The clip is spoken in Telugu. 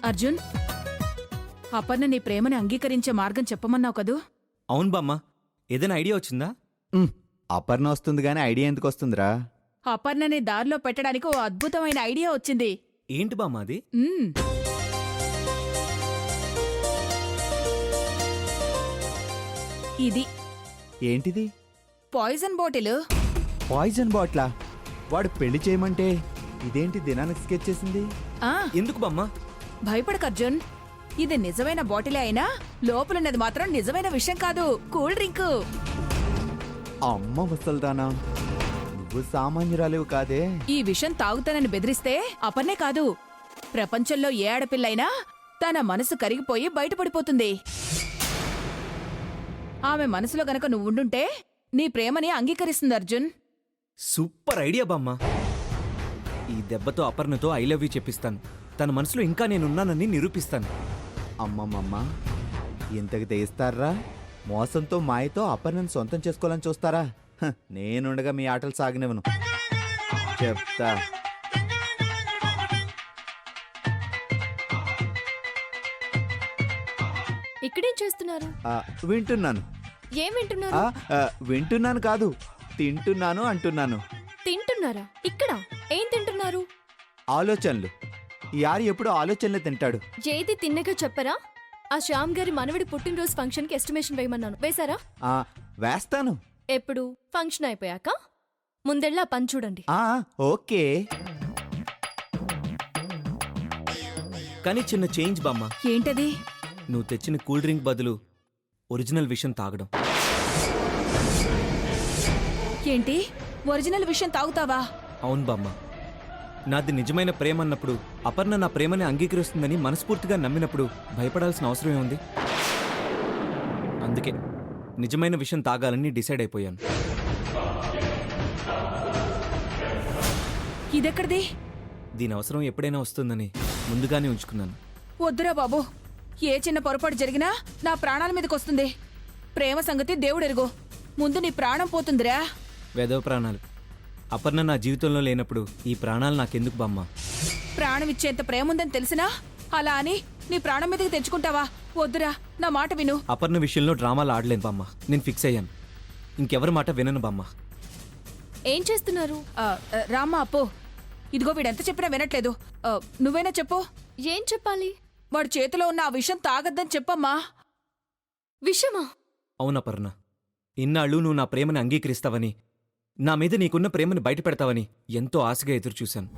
అర్జున్, అపర్ణ నీ ప్రేమని అంగీకరించే మార్గం చెప్పమన్నావు కదూ? అవును బామ్మ, ఏదైనా ఐడియా వచ్చిందా? అపర్ణ వస్తుంది గానీ ఐడియా ఎందుకు వస్తుందిరా? అపర్ణని దారిలో పెట్టడానికి ఓ అద్భుతమైన ఐడియా వచ్చింది. ఏంటి బామ్మ అది? ఇది ఏంటిది? Poison bottle. పాయిజన్ బాట్లా? వాడు పెళ్లి చేయమంటే ఇదేంటి దినానికి స్కెచ్ చేసింది? ఆ ఎందుకు బామ్మ? భయపడకు అర్జున్, ఇది నిజమైన బాటిలే అయినా లోపలున్నది మాత్రం నిజమైన విషయం కాదు, కూల్ డ్రింక్. అమ్మ ముసల్దానా, నువ్వు సామాన్యురాలివి కాదే. ఈ విషయం తాగుతానని బెదిరిస్తే అపర్ణే కాదు, ప్రపంచంలో ఏ ఆడపిల్లైనా తన మనసు కరిగిపోయి బయటపడిపోతుంది. ఆమె మనసులో గనక నువ్వుండుంటే నీ ప్రేమని అంగీకరిస్తుంది అర్జున్. సూపర్ ఐడియా బామ్మ. ఈ దెబ్బతో అపర్ణతో ఐ లవ్ యూ చెప్పిస్తాను. తన మనసులో ఇంకా నేనున్నానని నిరూపిస్తాను. అమ్మమ్మమ్మ, ఇంతకు తెయిస్తారా? మోసంతో మాయతో అపర్ణను సొంతం చేసుకోవాలని చూస్తారా? నేనుండగా మీ ఆటలు సాగనివ్వను, చెప్తా. ఇక్కడేం చేస్తున్నారు? వింటున్నాను. ఏం వింటున్నారు? వింటున్నాను కాదు, తింటున్నాను అంటున్నాను. తింటున్నారా? ఇక్కడ ఏం తింటున్నారు? ఆలోచనలు. యారు ఎప్పుడు ఆలోచనలే తింటాడు. ఏది తిన్నగా చెప్పరా? ఆ శ్యామ్ గారి మనవడి పుట్టినరోజు ఫంక్షన్ కి ఎస్టిమేషన్ వేయమన్నాను, వేశారా? వేస్తాను. ఎప్పుడు? ఫంక్షన్ అయిపోయాక. ముందెళ్ళా పని చూడండి. ఓకే. కానీ చిన్న చేంజ్ బామ్మ. ఏంటది? నువ్వు తెచ్చిన కూల్ డ్రింక్ బదులు ఒరిజినల్ విషయం తాగడం. ఏంటి, ఒరిజినల్ విషయం తాగుతావా? అవును బామ్మ, నాది నిజమైన ప్రేమ అన్నప్పుడు, అపర్ణ నా ప్రేమని అంగీకరిస్తుందని మనస్ఫూర్తిగా నమ్మినప్పుడు భయపడాల్సిన అవసరం ఏముంది? అందుకే నిజమైన విషయం తాగాలని డిసైడ్ అయిపోయాను. ఇదెక్కడిది? దీని అవసరం ఎప్పుడైనా వస్తుందని ముందుగానే ఉంచుకున్నాను. వద్దురా బాబు, ఏ చిన్న పొరపాటు జరిగినా నా ప్రాణాల మీదకొస్తుంది. ప్రేమ సంగతి దేవుడెరుగో, ముందు నీ ప్రాణం పోతుందిరా. వేదవ ప్రాణాలు. అపర్ణ నా జీవితంలో లేనప్పుడు ఈ ప్రాణాలు నాకెందుకు బామ్మ? ప్రాణం ఇచ్చేంత ప్రేమ ఉందని తెలిసినా అలా అని నీ ప్రాణం మీదకి తెచ్చుకుంటావా? వద్దురా, నా మాట విను. అపర్ణ విషయంలో డ్రామాలు ఆడలేను బామ్మ. నేను ఫిక్స్ అయ్యాను. ఇంకెవరి మాట వినను బామ్మ. ఏం చేస్తున్నారు? రామ్మా అప్పు, ఇదిగో వీడెంత చెప్పినా వినట్లేదు. నువ్వైనా చెప్పు. ఏం చెప్పాలి? వాడు చేతిలో ఉన్న ఆ విషయం తాగద్దని చెప్పమ్మా. విషమా? అవునపర్ణ, ఇన్నాళ్ళు నువ్వు నా ప్రేమని అంగీకరిస్తావని, నా మీద నీకున్న ప్రేమని బయటపెడతావని ఎంతో ఆశగా ఎదురుచూశాను.